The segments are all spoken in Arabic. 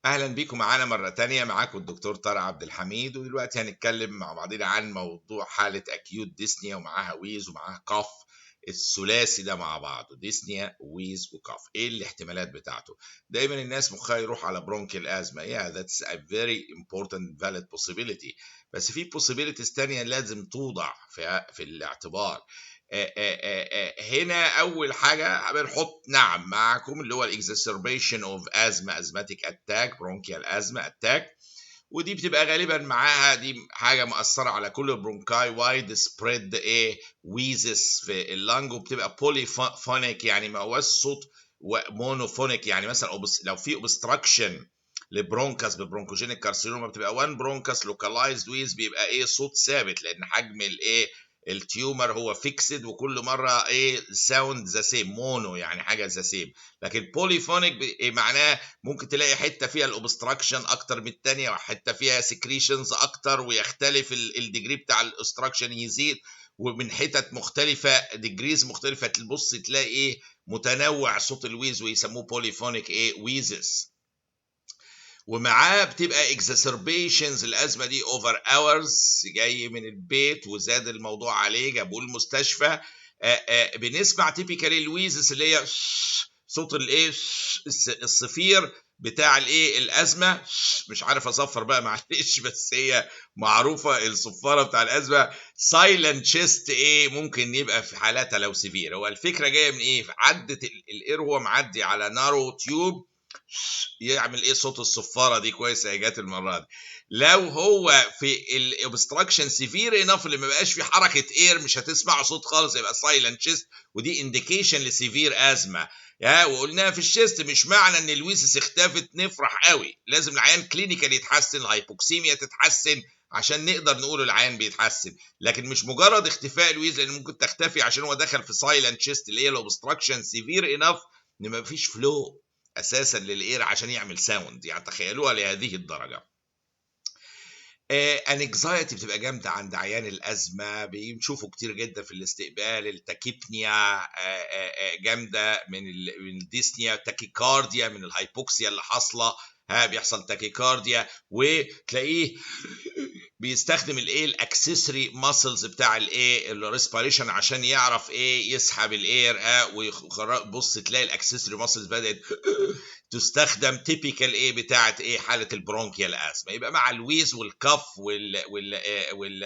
اهلا بيكم معانا مره تانية. معاكم الدكتور طارق عبد الحميد، ودلوقتي هنتكلم مع بعضنا عن موضوع حاله اكيوت ديسنيا ومعاها ويز ومعاها كاف. الثلاثي ده مع بعضه ديسنيا ويز وكاف، ايه الاحتمالات بتاعته؟ دايما الناس مخها يروح على برونكيال ازمه. that's a very important valid possibility، بس في possibilities تانية لازم توضع في الاعتبار. هنا اول حاجه بنحط نعم معكم اللي هو الاكزاسربيشن اوف ازماتيك اتاك، برونكيال ازما اتاك، ودي بتبقى غالبا معاها دي حاجه مؤثره على كل البرونكاي، وايد سبريد ويزس في اللنج، وبتبقى بولي فونيك يعني ما هوش صوت مونوفونيك. يعني مثلا لو في اوبستراكشن لبرونكاس ببرونكوجينيك كارسينوما بتبقى وان برونكاس لوكالايزد ويز، بيبقى صوت ثابت لان حجم التيومر هو فيكسد، وكل مره ساوند ذا سيم، مونو يعني حاجه ذا سيم. لكن بوليفونيك معناه ممكن تلاقي حته فيها الاوبستراكشن اكتر من الثانيه، وحته فيها سكريشنز اكتر، ويختلف الديجري بتاع الاوبستراكشن يزيد، ومن حتت مختلفه ديجريز مختلفه تبص تلاقي متنوع صوت الويز، ويسموه بوليفونيك ويزز. ومعاه بتبقى exacerbations الازمه دي اوفر اورز، جاي من البيت وزاد الموضوع عليه جابوه المستشفى. بنسمع تيبيكالي الويزس اللي هي صوت الصفير بتاع الازمه. مش عارف اصفر بقى معلش، بس هي معروفه الصفاره بتاع الازمه. سايلنت شيست ممكن يبقى في حالاتها لو سيفير. هو الفكره جايه من عدت الاير، هو معدي على نارو تيوب، يعمل صوت الصفاره دي. كويس يا جات المره دي. لو هو في الاوبستراكشن سيفير انف اللي ما بقاش في حركه اير مش هتسمع صوت خالص، يبقى سايلنت شيست، ودي انديكيشن لسيفير ازمه. وقلناها في الشيست، مش معنى ان الويسس اختفت نفرح قوي، لازم العيان كلينيكال يتحسن، الهايبوكسيميا تتحسن عشان نقدر نقول العيان بيتحسن. لكن مش مجرد اختفاء الويز، لان ممكن تختفي عشان هو دخل في سايلنت شيست اللي هي الاوبستراكشن سيفير انف ان ما فيش فلو اساسا للاير عشان يعمل ساوند. يعني تخيلوها لهذه الدرجه. انكزايتي بتبقى جامده عند عيان الازمه، بنشوفه كتير جدا في الاستقبال. التاكيبنيا جامده من الديسنيا، تاكيكارديا من الهايبوكسيا اللي حاصله، بيحصل تاكيكارديا، وتلاقيه بيستخدم الاكسسوري ماسلز بتاع الريسبيريشن عشان يعرف يسحب الاير. وبص تلاقي الاكسسوري ماسلز بدات تستخدم تيبيكال بتاعه حاله البرونكيال ازمه. يبقى مع الويز والكف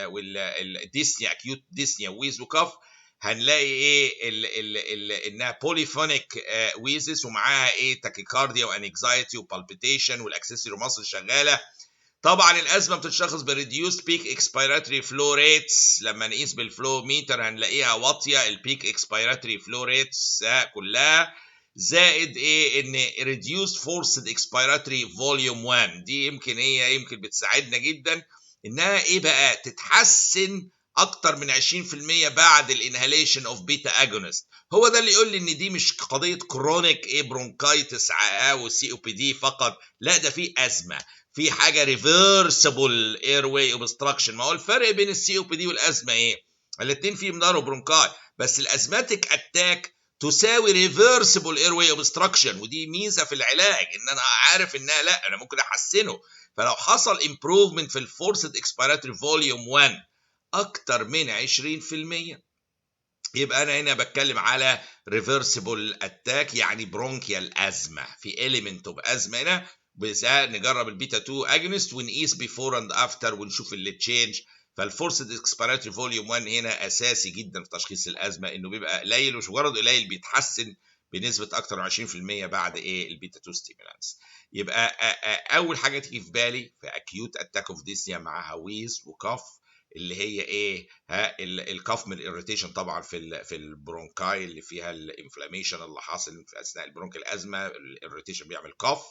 والديسنيا، اكيوت ديسنيا ويز وكف، هنلاقي انها بوليفونيك ويزس، ومعاها تاكيكارديا وانكزايتي وبالبيتيشن، والاكسسوري ماسل شغاله. طبعا الازمه بتتشخص بالريديوس بيك اكسبيراتوري فلو ريتس. لما نقيس بالفلو ميتر هنلاقيها واطيه البيك اكسبيراتوري فلو ريتس كلها، زائد ان ريديوس فورسد اكسبيراتوري فوليوم 1. دي يمكن بتساعدنا جدا انها بقى تتحسن اكتر من 20% بعد الانهاليشن اوف بيتا اجونست. هو ده اللي يقول لي ان دي مش قضيه كرونيك برونكايتس او سي او بي دي فقط، لا ده في ازمه، في حاجه ريفرسبل اير واي اوبستراكشن. ما هو الفرق بين السي او بي دي والازمه الاثنين فيهم نارو برونكاي، بس الازماتيك اتاك تساوي ريفرسبل اير واي اوبستراكشن، ودي ميزه في العلاج ان انا عارف انها لا انا ممكن احسنه. فلو حصل امبروفمنت في الفورسد اكسبيراتوري فوليوم 1 اكتر من 20%، يبقى انا هنا بتكلم على ريفرسبل اتاك، يعني برونكيال ازمه، في اليمنت اوف ازمه هنا. بس نجرب البيتا 2 اجونست ونقيس بيفور اند افتر ونشوف اللي تشينج. فالفورسد اكسبيراتوري فوليوم 1 هنا اساسي جدا في تشخيص الازمه، انه بيبقى قليل، ومش مجرد قليل، بيتحسن بنسبه اكتر من 20% بعد البيتا 2 ستيمولانس. يبقى اول حاجه تيجي في بالي في اكيوت اتاك اوف ديسنيا معاها ويز وكف، اللي هي الكف من الاريتيشن طبعا في البرونكاي اللي فيها الانفلاميشن اللي حاصل في اثناء البرونكيال ازمه، الاريتيشن بيعمل كف.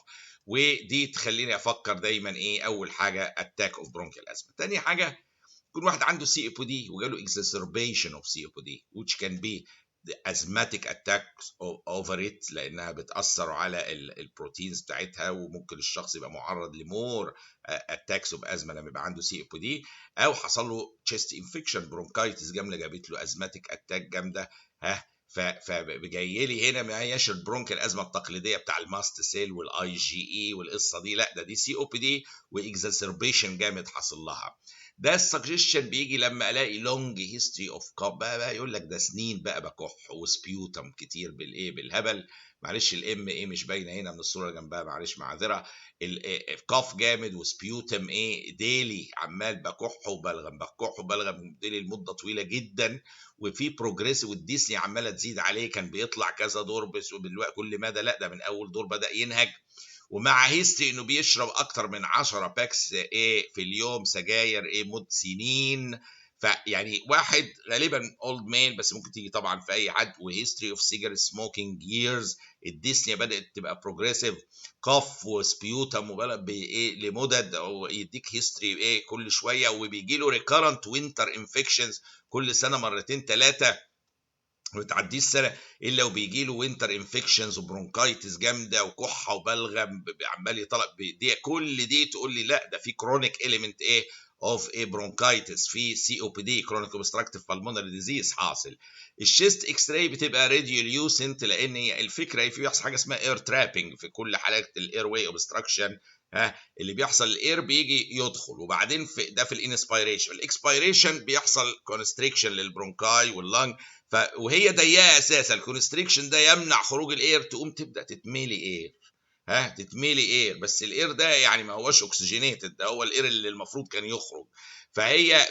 ودي تخليني افكر دايما اول حاجه اتاك اوف برونكيال ازمه. تاني حاجه يكون واحد عنده سي او دي وجاله exacerbation of COPD which can be the asthmatic attacks over it، لانها بتاثر على البروتينز بتاعتها، وممكن الشخص يبقى معرض لمور اتاكس اوف ازمه لما يبقى عنده سي او دي، او حصل له تشيست انفكشن برونكايتس جامده جابت له ازماتيك اتاك جامده فجاي لي هنا ما هياش البرونكيال الازمه التقليديه بتاع الماست سيل والاي جي اي والقصه دي، لا ده دي سي او بي دي واكزاسربيشن جامد حاصل لها. ده السجشن بيجي لما الاقي لونج هيستوري اوف كاب، بقى يقول لك ده سنين بقى بكح وسبيوتم كتير بالايه بالهبل. معلش الام ايه مش باينه هنا من الصوره اللي جنبها، معلش معذره. الكاف جامد وسبيوتم ايه ديلي، عمال بكح وبلغم بكح وبلغم ديلي لمده طويله جدا، وفي بروجريس والديسني عماله تزيد عليه، كان بيطلع كذا دور بس ودلوقتي كل مدى لا ده من اول دور بدا ينهج، ومع هيستري انه بيشرب اكتر من 10 باكس ايه في اليوم سجاير ايه مد سنين. فيعني واحد غالبا اولد مان، بس ممكن تيجي طبعا في اي حد، وهيستوري اوف سيجار سموكينج ييرز. الديسنيا بدات تبقى بروجريسيف، كف وسبيوتم وبلغ بايه لمدد، او يديك هيستوري ايه كل شويه، وبيجي له ريكارنت وينتر انفكشنز كل سنه مرتين ثلاثه، ما بتعديش سنه الا وبيجي له وينتر انفكشنز وبرونكايتس جامده وكحه وبلغم عمال يطلع دي، كل دي تقول لي لا ده في كرونيك اليمنت ايه اوف ايه برونكايتس، في سي او بي دي كرونيك اوبستراكتيف بالمونري ديزيز حاصل. الشيست اكس راي بتبقى راديوليوسنت، لان الفكره في بيحصل حاجه اسمها اير ترابنج في كل حالات الاير واي اوبستراكشن. اللي بيحصل الاير بيجي يدخل، وبعدين في ده في الانسبيريشن، الاكسبيريشن بيحصل كونستريكشن للبرونكاي واللنج، وهي ضيقه اساسا، الكونستريكشن ده يمنع خروج الاير، تقوم تبدا تتملي اير، تتملي اير، بس الاير ده يعني ما هوش اوكسجينيتد، ده هو الاير اللي المفروض كان يخرج. فهي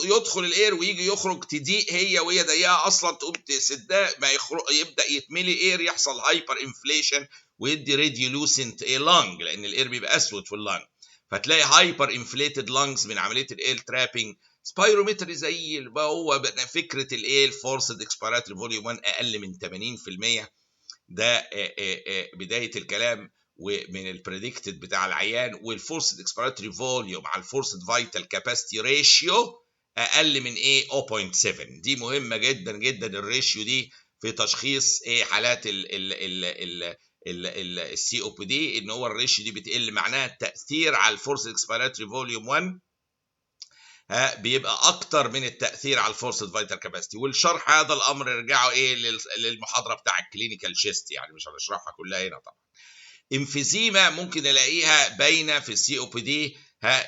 يدخل الاير ويجي يخرج تضيق هي، وهي ضيقه اصلا، تقوم تسدها ما يخرج، يبدا يتملي اير، يحصل هايبر انفليشن ويدي راديولوسنت ايه لانج، لان الاير بيبقى اسود في اللانج، فتلاقي هايبر انفليتد لانجز من عمليه الاير ترابنج. سبايرومتري زي هو فكره الايه الفورسد اكسبيراتوري فوليوم 1 اقل من 80%، ده بدايه الكلام ومن البريدكتد بتاع العيان. والفورسد اكسبيراتوري فوليوم على الفورسد فايتال كاباسيتي ريشيو اقل من ايه 0.7، دي مهمه جدا جدا الريشيو دي في تشخيص ايه حالات السي او بي دي، ان هو الريشيو دي بتقل، معناها التاثير على الفورسد اكسبيراتوري فوليوم 1 بيبقى اكتر من التاثير على الفورسد فايتال كاباسيتي. والشرح هذا الامر ارجعوا ايه للمحاضره بتاع الكلينيكال شيست، يعني مش هنشرحها كلها هنا طبعا. امفيزيما ممكن الاقيها باينه في السي او بي دي،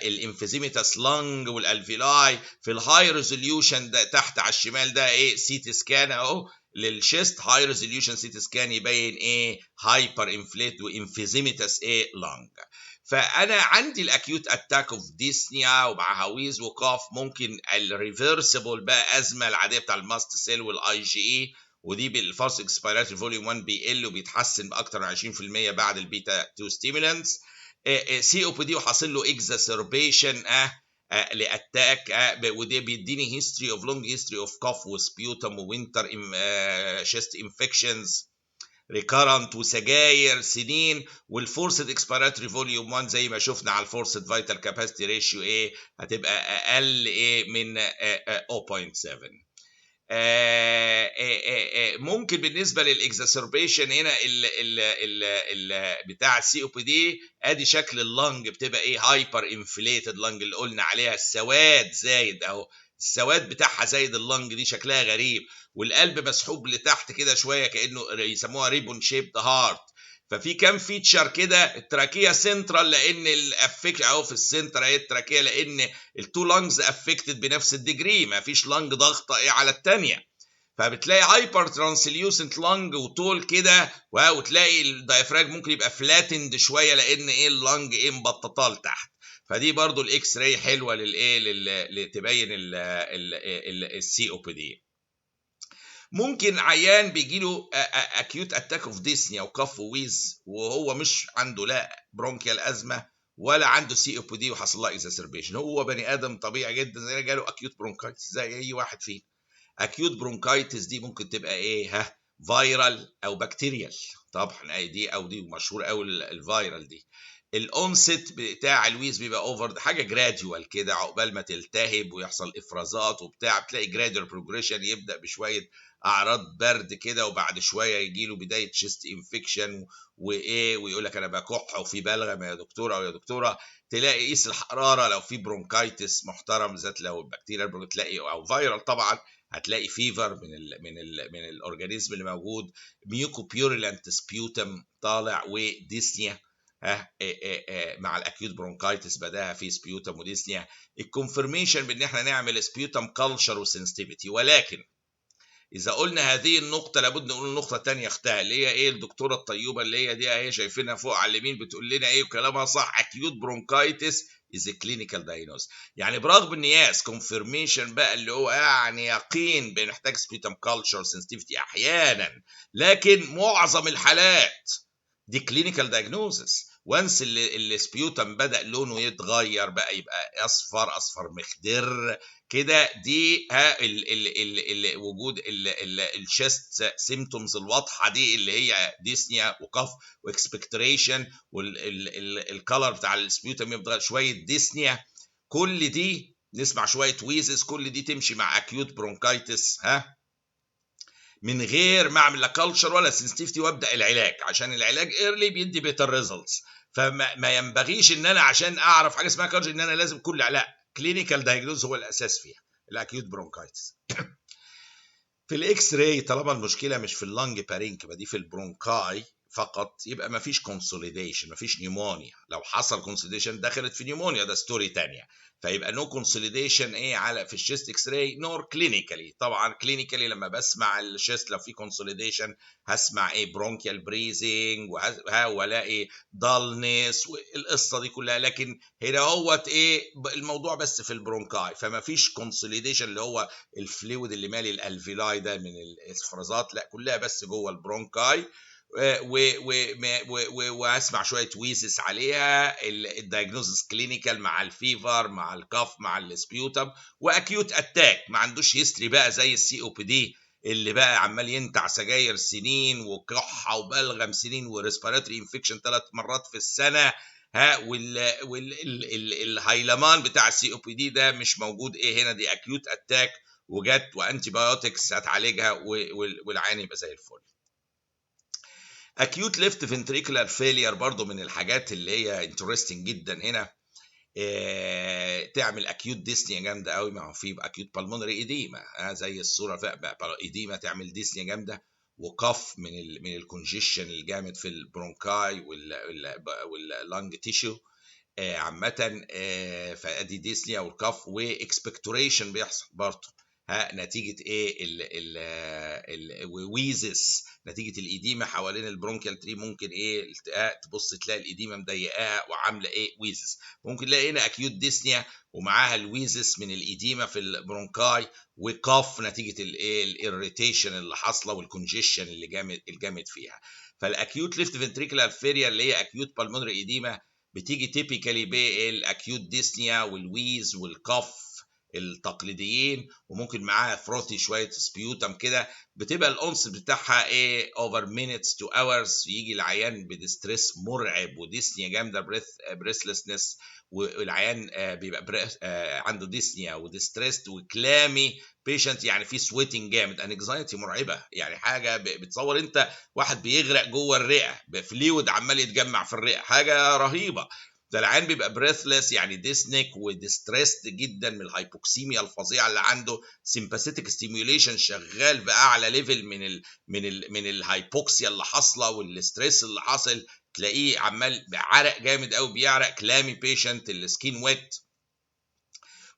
الامفيزيميتاس لانج والالفيلاي في الهاي ريزوليوشن ده تحت على الشمال، ده ايه سيتي سكان اهو للشيست، هاي ريزوليوشن سيتي سكان يبين ايه هايبر انفليت وامفيزيميتاس ايه لانج. فانا عندي الاكيوت اتاك اوف ديسنيا ومع هويز وكاف، ممكن الريفرسبل بقى ازمه العاديه بتاع الماست سيل والاي جي اي، ودي بالفارس اكسبيراتوري فوليوم 1 بيقل وبيتحسن باكتر من 20% بعد البيتا 2 ستيمولانتس. سي او بي دي وحاصل له اكزاسربيشن لاتاك، وده بيديني هيستوري اوف لونج هيستوري اوف كاف وسبيوتم ووينتر شيست انفكشنز ريكارنت وسجاير سنين. والفورسد اكسبيراتوري فوليوم 1 زي ما شفنا على الفورسد فايتال كاباسيتي ريشيو ايه هتبقى اقل ايه من 0.7. ممكن بالنسبه للاكزاسربيشن هنا ال بتاع السي او بي دي، ادي شكل اللنج بتبقى ايه هايبر انفليتد لنج اللي قلنا عليها، السواد زايد اهو، السواد بتاعها زايد اللنج دي شكلها غريب، والقلب مسحوب لتحت كده شويه كانه يسموها ريبون شيبد هارت. ففي كام فيتشر كده، التراكيه سنترال لان الافكت اهو في السنتر اهي التراكيه، لان التو لانجز افكتد بنفس الديجري، ما فيش لانج ضغطه ايه على الثانيه، فبتلاقي هايبر ترانسليوسنت لانج وطول كده، وتلاقي الدايفراج ممكن يبقى فلاتند شويه لان ايه اللانج ايه مبططه لتحت. فدي برضو الاكس راي حلوه للايه تبين السي او بي دي. ممكن عيان بيجي له اكيوت اتاك اوف ديسنيا وكف وويز، وهو مش عنده لا برونكيال ازمه ولا عنده سي او بي دي وحصل له اكزاسربيشن، هو بني ادم طبيعي جدا زي جاله اكيوت برونكايتس زي اي واحد فينا. اكيوت برونكايتس دي ممكن تبقى ايه فايرال او بكتيريال، طبعا دي او دي مشهور قوي الفايرال دي. الاونست بتاع الويز بيبقى اوفر حاجه جراديوال كده عقبال ما تلتهب ويحصل افرازات وبتاع، بتلاقي جراديوال بروجريشن، يبدا بشويه اعراض برد كده وبعد شويه يجي له بدايه شيست انفكشن وايه، ويقول لك انا بكح وفي بلغم يا دكتوره او يا دكتوره، تلاقي قيس الحراره لو في برونكايتس محترم، بالذات لو البكتيريا تلاقي او فايرال طبعا هتلاقي فيفر من الاورجانيزم اللي موجود، ميوكوبيوريلانت سبيوتم طالع، وديسنيا مع الاكيوت برونكايتس بداها في سبيوتم وديسنيا. الكونفرميشن بان احنا نعمل سبيوتم كلتشر وسنسيتيفيتي. ولكن اذا قلنا هذه النقطه لابد نقول نقطه ثانيه اختها، اللي هي ايه؟ الدكتوره الطيوبه اللي هي دي اهي شايفينها فوق على اليمين بتقول لنا ايه وكلامها صح، اكيوت برونكايتس از كلينيكال دايجنوز. يعني برغم ان ياس كونفirmation بقى اللي هو يعني يقين بنحتاج سبيتم كلتشر سنسيتيفيتي احيانا، لكن معظم الحالات دي كلينيكال دايجنوزس. وانس السبيوتم بدا لونه يتغير بقى يبقى اصفر مخضر كده، دي ها ال وجود الشيست سيمتومز الواضحه دي اللي هي ديسنيا وكف واكسبكتريشن، والكالر بتاع السبيوتم يبقى شويه ديسنيا، كل دي نسمع شويه ويزز، كل دي تمشي مع اكيوت برونكايتس من غير ما اعمل لا كلتشر ولا سنسيتيفيتي وابدا العلاج، عشان العلاج ايرلي بيدي بيتر ريزلتس. فما ينبغيش ان انا عشان اعرف حاجه اسمها كلتشر ان انا لازم كل لا، كلينيكال دايجنوز هو الاساس فيها الاكيوت برونكايتس. في الاكس راي طالما المشكله مش في اللنج بارينكيما دي في البرونكاي فقط، يبقى ما فيش كونسوليديشن، ما فيش نيومونيا. لو حصل كونسوليديشن دخلت في نيومونيا ده ستوري ثانيه. فيبقى نو كونسوليديشن ايه على في الشيست اكس راي نور كلينيكالي. طبعا كلينيكالي لما بسمع الشيست لو في كونسوليديشن هسمع ايه؟ برونكيال بريزنج والاقي دالنس والقصه دي كلها. لكن هنا هوت ايه الموضوع بس في البرونكاي، فما فيش كونسوليديشن اللي هو الفلويد اللي مالي الالفيلاي ده من الافرازات، لا كلها بس جوه البرونكاي. واسمع شويه ويزس عليها. الدايجنوزس كلينيكال مع الفيفر مع الكف مع السبيوتم، واكيوت اتاك ما عندوش هيستوري بقى زي السي او بي دي اللي بقى عمال ينتع سجاير سنين وكحه وبلغم سنين وريسبيراتوري انفكشن 3 مرات في السنه والهيلمان بتاع السي او بي دي ده مش موجود. ايه هنا؟ دي اكيوت اتاك وجت وانتي بايوتكس هتعالجها والعين يبقى زي الفل. اكيوت ليفت فنتريكولار فيلير برضو من الحاجات اللي هي انترستنج جدا هنا. تعمل اكيوت ديسنيا جامده قوي، ما هو في اكيوت بالمونري ايديما زي الصوره فيها ايديما تعمل ديسنيا جامده، وقف من الكونجيشن الجامد في البرونكاي واللانج تيشو عامه. فادي ديسنيا والكف واكسبكتوريشن بيحصل برضه نتيجه ايه؟ الويزس نتيجه الايديما حوالين البرونكيال تري. ممكن ايه؟ التقاء تبص تلاقي الايديما مضيقاها وعامله ايه؟ ويزس. ممكن تلاقي هنا اكيوت ديسنيا ومعاها الويزس من الايديما في البرونكاي، وكاف نتيجه الايه؟ الاريتيشن اللي حاصله والكونجيشن اللي الجامد فيها. فالاكيوت ليفت فنتريكولار فيلير اللي هي اكيوت بالمونري ايديما بتيجي تيبيكالي بالاكيوت ديسنيا والويز والكف التقليديين، وممكن معاها فروثي شويه سبيوتم كده. بتبقى الانس بتاعها ايه؟ اوفر مينتس تو اورز. يجي العيان بديستريس مرعب وديسنيا جامده، بريثلسنس، والعيان بيبقى عنده ديسنيا وديستريس وكلامي بيشنت، يعني في سويتنج جامد، انكزايتي مرعبه. يعني حاجه بتصور انت واحد بيغرق جوه الرئه بفلويد عمال يتجمع في الرئه، حاجه رهيبه. ده العين بيبقى بريثلس يعني ديسنيك وديستريسد جدا من الهايبوكسيميا الفظيعه اللي عنده. سيمباثيتك ستيميوليشن شغال باعلى ليفل من الهايبوكسيا اللي حاصله والستريس اللي حاصل. تلاقيه عمال بعرق جامد قوي، بيعرق كلامي بيشنت، السكين ويت.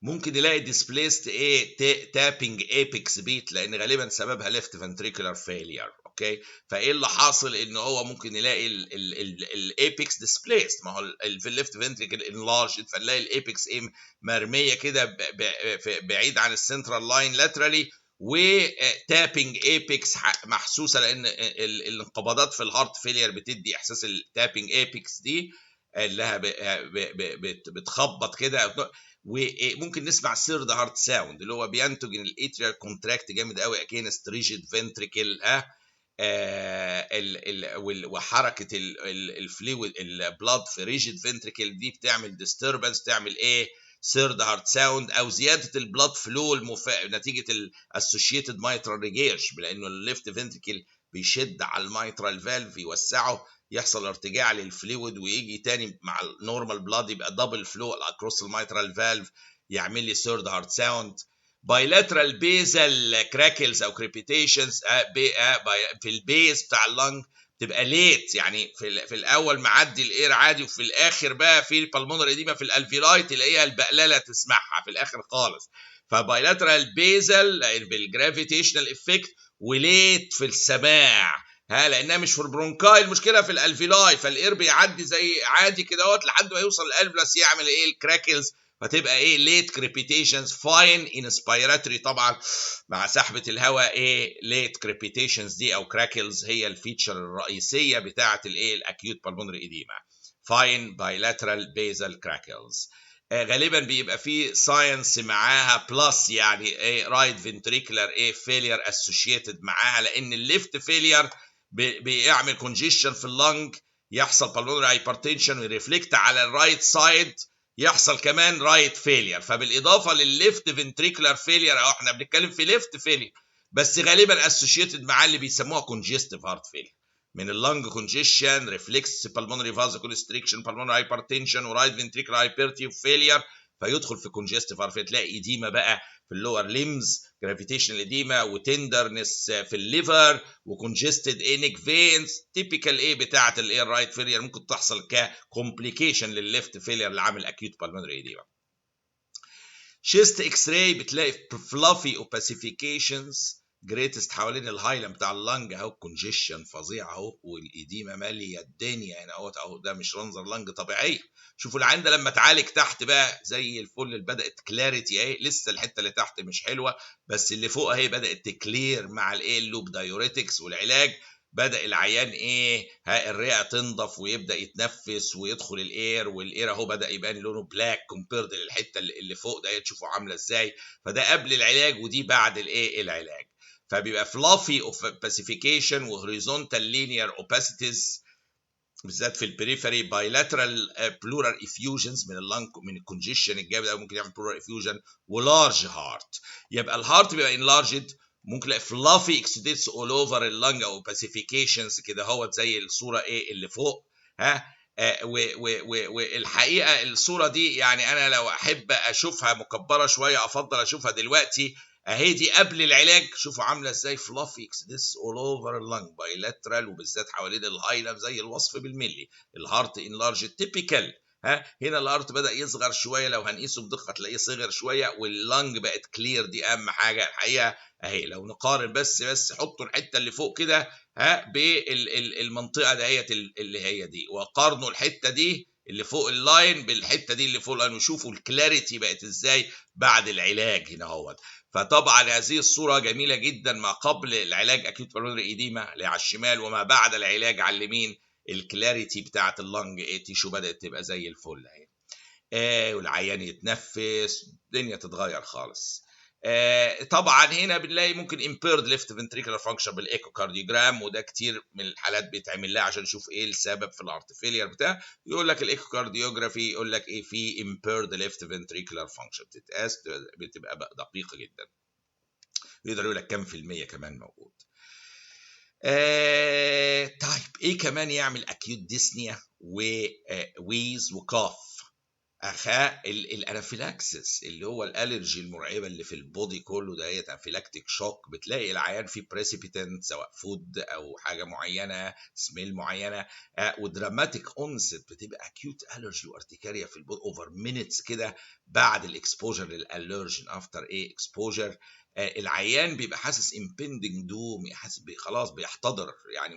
ممكن نلاقي ديسبليست ايه؟ تابنج ايبكس بيت، لان غالبا سببها ليفت فنتريكولار فيلير. اوكي، فايه اللي حاصل؟ ان هو ممكن نلاقي الايبكس ديسبليست، ما هو في الليفت فنتريكل انلارج، فنلاقي الايبكس ايه؟ مرميه كده بعيد عن السنترال لاين لاترالي، وتابنج ايبكس محسوسه، لان الانقباضات في الهارت فيلير بتدي احساس التابنج ايبكس دي اللي بتخبط كده. وممكن نسمع سيرد هارت ساوند اللي هو بينتج ان الاتريال كونتراكت جامد قوي اجينست ريجيد فنتريكل وحركه الفلويد البلاد في ريجيد فنتريكل دي بتعمل ديستربنس، تعمل ايه؟ سيرد هارت ساوند، او زياده البلاد فلو نتيجه الاسوشيتد مايترال ريجيرش، لانه الليفت فنتريكل بيشد على المايترال فالف يوسعه، يحصل ارتجاع للفلويد ويجي تاني مع النورمال بلاد يبقى دبل فلو اكروس المايترال فالف، يعمل لي ثيرد هارت ساوند. بايلاترال بيزل كراكلز او كريبيتيشنز في البيز بتاع اللنج تبقى ليت، يعني في الاول معدي الاير عادي، وفي الاخر بقى في البلمونري اديما في الالفيلاي تلاقيها البقلله تسمعها في الاخر خالص. فبايلاترال بيزل بالجرافيتيشنال افكت وليت في السماع، لانها مش في البرونكاي، المشكله في الالفيلاي، فالاير بيعدي زي عادي كده اهوت لحد ما يوصل الالفلاس يعمل ايه الكراكلز، فتبقى ايه ليت كريبيتيشنز فاين انسبيراتوري طبعا مع سحبه الهواء. ايه ليت كريبيتيشنز دي او كراكلز هي الفيتشر الرئيسيه بتاعه الايه الاكيوت بالمونري ايديما، فاين بايلاترال بيزل كراكلز. غالبا بيبقى في ساينس معاها بلس، يعني ايه رايت فنتريكولار ايه فيلير اسوشيتد معاها، لان الليفت فيلير بيعمل كونجيشن في اللنج، يحصل بالمونري هايبرتنشن ويرفلكت على الرايت سايد، يحصل كمان رايت فيلير. فبالاضافه للليفت فنتريكولار فيلير، او احنا بنتكلم في ليفت فيلير بس غالبا اسوشيتد معاه اللي بيسموها كونجستيف هارت فيلير، من اللنج كونجيشن، ريفلكس بالمونري فازو كونستريكشن، بالمونري هايبرتنشن، ورايت فنتريكولار هايبرتيف فيلير، فيدخل في كونجستيف هارت فيلير. تلاقي ايديما بقى في اللور ليمز، جرافيتيشنال ايديما، وتندرنس في الليفر، وكونجستد انيك فينز، تيبيكال ايه بتاعه الايه الرايت فيلير، ممكن تحصل ككومبليكيشن للليفت فيلير اللي عامل اكيوت بالمونري ايديما. شيست اكس راي بتلاقي فلافي اوباسيفيكيشنز جريتست حوالين الهايلاند بتاع اللنج اهو، كونجيشن فظيع اهو، والايديما ماليه الدنيا هنا اهو. ده مش منظر لنج طبيعي. شوفوا العين ده لما اتعالج تحت بقى زي الفل، اللي بدات كلاريتي اهي، لسه الحته اللي تحت مش حلوه بس اللي فوق اهي بدات تكلير مع الايه اللوب دايوريتكس والعلاج، بدأ العيان ايه الرئه تنضف ويبدا يتنفس ويدخل الاير، والاير اهو بدا يبان لونه بلاك كومبيرد للحته اللي فوق ده، تشوفوا عامله ازاي. فده قبل العلاج ودي بعد الايه العلاج. فبيبقى فلافي اوباسيفيكيشن وهوريزونتال لينير اوباسيتيز بالذات في البريفري، بايلاترال بلورال افيوجنز من اللنج من الكونجيشن الجامد ده ممكن يعمل بلورال افيوجن، ولارج هارت. يبقى الهارت بيبقى انلارجد، ممكن تلاقي فلافي اكسيديتس اول اوفر اللنج او باسيفيكيشنز كده هو زي الصوره ايه اللي فوق. والحقيقه الصوره دي يعني انا لو احب اشوفها مكبره شويه افضل اشوفها دلوقتي اهي، دي قبل العلاج. شوفوا عامله ازاي فلافي اكسيديتس اول اوفر اللنج بايلاترال، وبالذات حوالين الهايلاند زي الوصف بالملي. الهارت انلارج تيبيكال. هنا الهارت بدا يصغر شويه، لو هنقيسه بدقه تلاقيه صغر شويه، واللنج بقت كلير، دي اهم حاجه الحقيقه اهي. لو نقارن بس حطوا الحته اللي فوق كده بالمنطقه دهيت اللي هي دي، وقارنوا الحته دي اللي فوق اللاين بالحته دي اللي فوق اللاين، وشوفوا الكلاريتي بقت ازاي بعد العلاج هنا اهوت. فطبعا هذه الصوره جميله جدا ما قبل العلاج اكيوت بالمونري ايديما اللي على الشمال، وما بعد العلاج على اليمين الكلاريتي بتاعه اللنج تيشو بدات تبقى زي الفل اهي، والعيان يتنفس، الدنيا تتغير خالص. طبعا هنا بنلاقي ممكن impaired left ventricular function بالايكوكارديوجرام، وده كتير من الحالات بيتعمل لها عشان نشوف ايه السبب في الهارت فيلير بتاع، يقول لك الايكوكارديوجرافي يقول لك ايه في impaired left ventricular function، بتتقاس بتبقى دقيقه جدا، يقدر يقول لك كام في المية كمان موجود. طيب ايه كمان يعمل اكيوت ديسنيا وويز وكاف؟ الانافيلاكسس اللي هو الالرجي المرعبه اللي في البودي كله ده، هي انافيلاكتيك شوك. بتلاقي العيان فيه بريسيبيتنت سواء فود او حاجه معينه، سميل معينه، ودراماتيك اونست، بتبقى اكيوت الرجي وارتكاريا في البودي اوفر مينتس كده بعد الاكسبوجر للالرجين افتر ايه اكسبوجر. العيان بيبقى حاسس امبندنج دوم، حاسس خلاص بيحتضر، يعني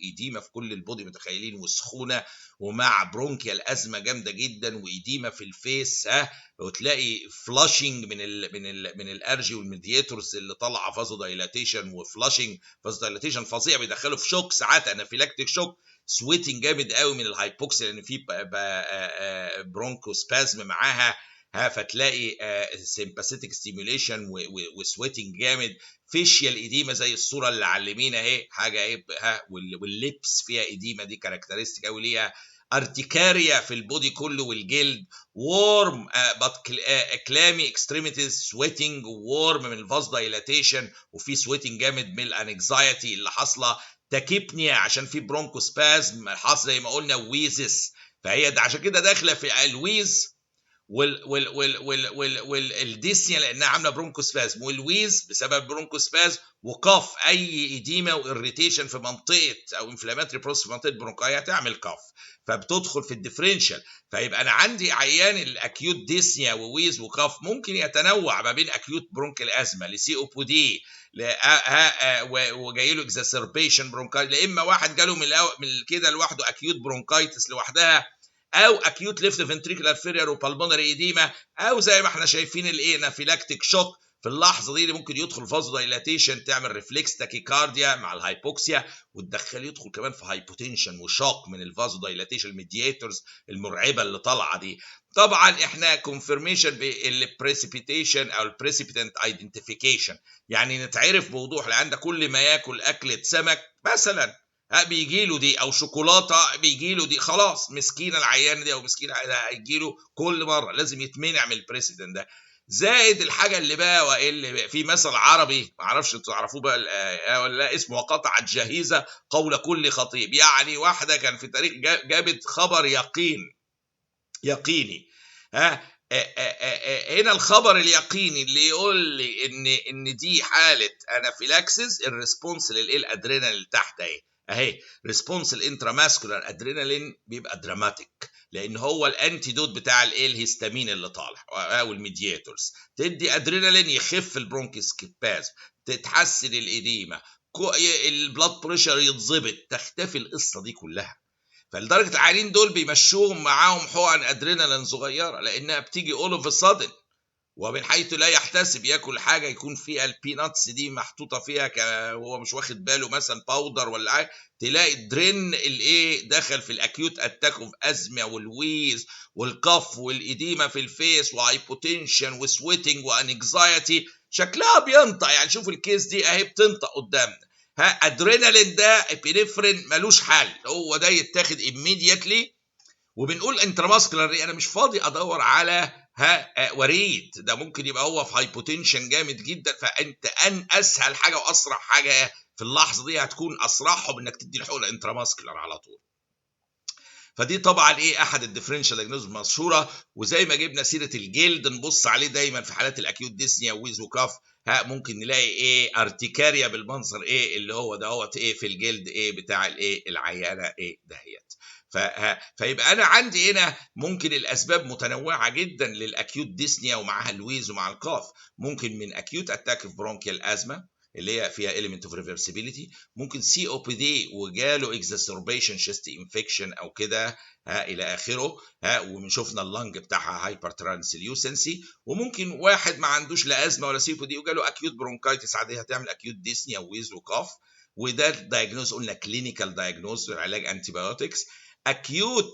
ايديما في كل البودي متخيلين، وسخونه، ومع برونكيال ازمه جامده جدا، وايديما في الفيس، وتلاقي فلاشنج من الارجي والميدياتورز اللي طالعه فازو دايلاتيشن، وفلاشنج فازو دايلاتيشن فظيع بيدخله في شوك ساعات انافيلاكتيك شوك، سويتنج جامد قوي من الهايبوكسيا لان في برونكوسبازم معاها، فتلاقي سيمباثيتك ستيميوليشن وسويتنج جامد، فيشيال ايديما زي الصوره اللي على اليمين اهي، حاجه ايه واللبس فيها ايديما، دي كاركترستيك قوي ليها، ارتكاريا في البودي كله والجلد، وورم كلامي اكستريميتيز سويتنج وورم من الفاز دايلاتيشن، وفي سويتنج جامد من الانكزايتي اللي حاصله، تاكيبنيا عشان في برونكوسبازم حاصل زي ما قلنا، ويزس، فهي عشان كده داخله في الويز والديسنيا لانها عامله برونكوسبازم، والويز بسبب برونكوسبازم، وكاف اي اديمه واريتيشن في منطقه او انفلاماتري بروسس في منطقه برونكايه تعمل كاف، فبتدخل في الديفرنشال. فيبقى انا عندي عيان الاكيوت ديسنيا وويز وكاف ممكن يتنوع ما بين اكيوت برونكال ازمه لسي او بي دي وجاي له اكزاسربيشن برونكايت، لا اما واحد جاله من كده لوحده اكيوت برونكايتس لوحدها، او اكيوت ليفت فنتريكولار فيلير وبالمونري ايديما، او زي ما احنا شايفين الايه انافيلاكتيك شوك في اللحظه دي اللي ممكن يدخل فازو دايلاتيشن تعمل ريفلكس تاكيكارديا مع الهايبوكسيا، وتدخل يدخل كمان في هايبوتنشن وشوك من الفازو دايلاتيشن الميدياتورز المرعبه اللي طالعه دي. طبعا احنا كونفirmation بالبريسيبيتيشن او البريسيبيتنت ايدنتيفيكيشن، يعني نتعرف بوضوح لان كل ما ياكل اكله سمك مثلا بيجي له دي، او شوكولاته بيجي له دي، خلاص مسكين العيان دي او مسكين هيجي له كل مره، لازم يتمنع من البريسيدنت ده. زائد الحاجه اللي بقى واللي في مثل عربي ما اعرفش انتوا تعرفوه بقى ولا لا، اسمه وقطعت جهيزه قول كل خطيب. يعني واحده كان في تاريخ جابت خبر يقيني هنا الخبر اليقيني اللي يقول لي ان دي حاله انافيلاكسيس، الريسبونس للادرينالين اللي تحت اهي ريسبونس الانتراماسكولار ادرينالين بيبقى دراماتيك، لان هو الانتيدوت بتاع الهيستامين اللي طالع او الميدياتورز، تدي ادرينالين يخف البرونكوسبازم، تتحسن الاديمه، البلاد بريشر يتظبط، تختفي القصه دي كلها. فلدرجه العيانين دول بيمشوهم معاهم حقن ادرينالين صغيره لانها بتيجي اول اوف سادن، ومن حيث لا يحتسب ياكل حاجه يكون فيها البيناتس دي محطوطه فيها وهو مش واخد باله مثلا باودر ولا حاجه، تلاقي الدرين الايه دخل في الاكيوت اتاك اوف ازمه والويز والكف والاديمه في الفيس وهايبوتنشن وسويتنج وانكزايتي، شكلها بينطق. يعني شوف الكيس دي اهي بتنطق قدامنا، ادرينالين ده ابينفرين ملوش حل، هو ده يتاخد immediately. وبنقول انتراماسكولار، انا مش فاضي ادور على وريد، ده ممكن يبقى هو في هايبوتنشن جامد جدا، فانت اسهل حاجه واسرع حاجه في اللحظه دي هتكون اسرعهم انك تدي الحقنه انتراماسكولار على طول. فدي طبعا احد الديفرنشال دايجنوز المشهوره. وزي ما جبنا سيره الجلد نبص عليه دايما في حالات الاكيوت ديسنيا ويز وكاف، ممكن نلاقي ارتكاريا بالمنظر اللي هو دوت في الجلد بتاع العيانه دهيت. فيبقى انا عندي هنا ممكن الاسباب متنوعه جدا للاكيوت ديسنيا ومعها الويز ومع الكاف. ممكن من اكيوت اتاك في برونكيال ازمه اللي هي فيها element of reversibility، ممكن سي او بي دي وجاله exacerbation chest infection او كده الى اخره وشفنا اللنج بتاعها هايبر ترانسليوسنسي، وممكن واحد ما عندوش لا ازمه ولا سي او بي دي وجاله اكيوت برونكايتس عاديه هتعمل اكيوت ديسنيا ويز وكاف، وده دايجنوز قلنا كلينيكال دايجنوز علاج انتيبيوتكس. اكيوت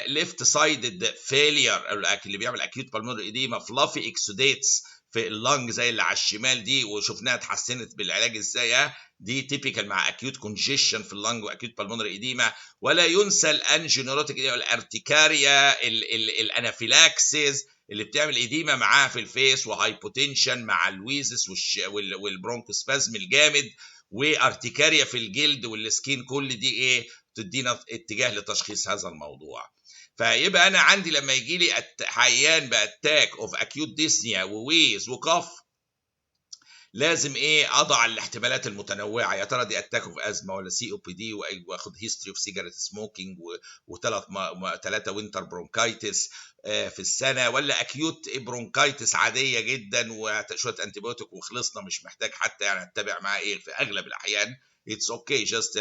ليفت سايدد فيلير اللي بيعمل اكيوت بالمونري ايديما فلافي اكسوديتس في اللنج زي اللي على الشمال دي، وشفناها اتحسنت بالعلاج ازاي، دي تيبيكال مع اكيوت كونجيشن في اللنج واكيوت بالمونري ايديما. ولا ينسى الانجينوروتيك الارتكاريا الانافيلاكسيس اللي بتعمل ايديما معاها في الفيس، وهايبوتنشن مع الويزس والبرونكوسبازم الجامد، وارتكاريا في الجلد والسكين، كل دي تدينا اتجاه لتشخيص هذا الموضوع. فيبقى انا عندي لما يجي لي عيان باتاك اوف اكيوت ديسنيا وويز وكاف، لازم اضع الاحتمالات المتنوعه، يا ترى دي اتاك اوف ازمه ولا سي او بي دي، واخد هيستوري اوف سيجاريت سموكينج وثلاثه وينتر برونكايتس في السنه، ولا اكيوت برونكايتس عاديه جدا وشويه انتيبيوتيك وخلصنا مش محتاج حتى يعني اتبع معاه في اغلب الاحيان اتس اوكي جاست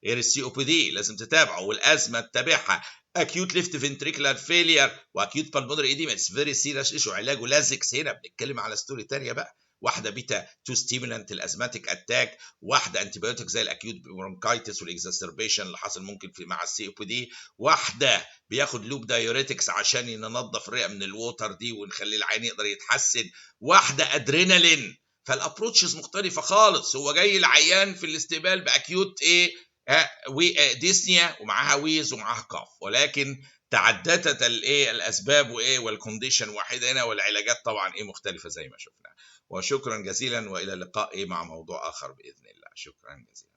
غير السي او بي دي لازم تتابعه، والازمه تتابعها، اكيوت ليفت فنتريكولار فيلير واكيوت بالمونري ايديما اتس فيري سيريس ايشو، علاجه لازكس. هنا بنتكلم على ستوري ثانيه بقى، واحده بيتا 2 ستيمولانت الازماتيك اتاك، واحده انتيبيوتيك زي الاكيوت برونكايتس والاكزاسربيشن اللي حصل ممكن مع السي او بي دي، واحده بياخد لوب دايوريتكس عشان ننظف الرئه من الووتر دي ونخلي العين يقدر يتحسن، واحده ادرينالين. فالابروتشز مختلفه خالص. هو جاي العيان في الاستقبال باكيوت ديسنيا ومعاها ويز ومعاها كاف، ولكن تعددت الاسباب والكونديشن واحده هنا، والعلاجات طبعا مختلفه زي ما شفنا. وشكرا جزيلا، والى اللقاء مع موضوع اخر باذن الله. شكرا جزيلا.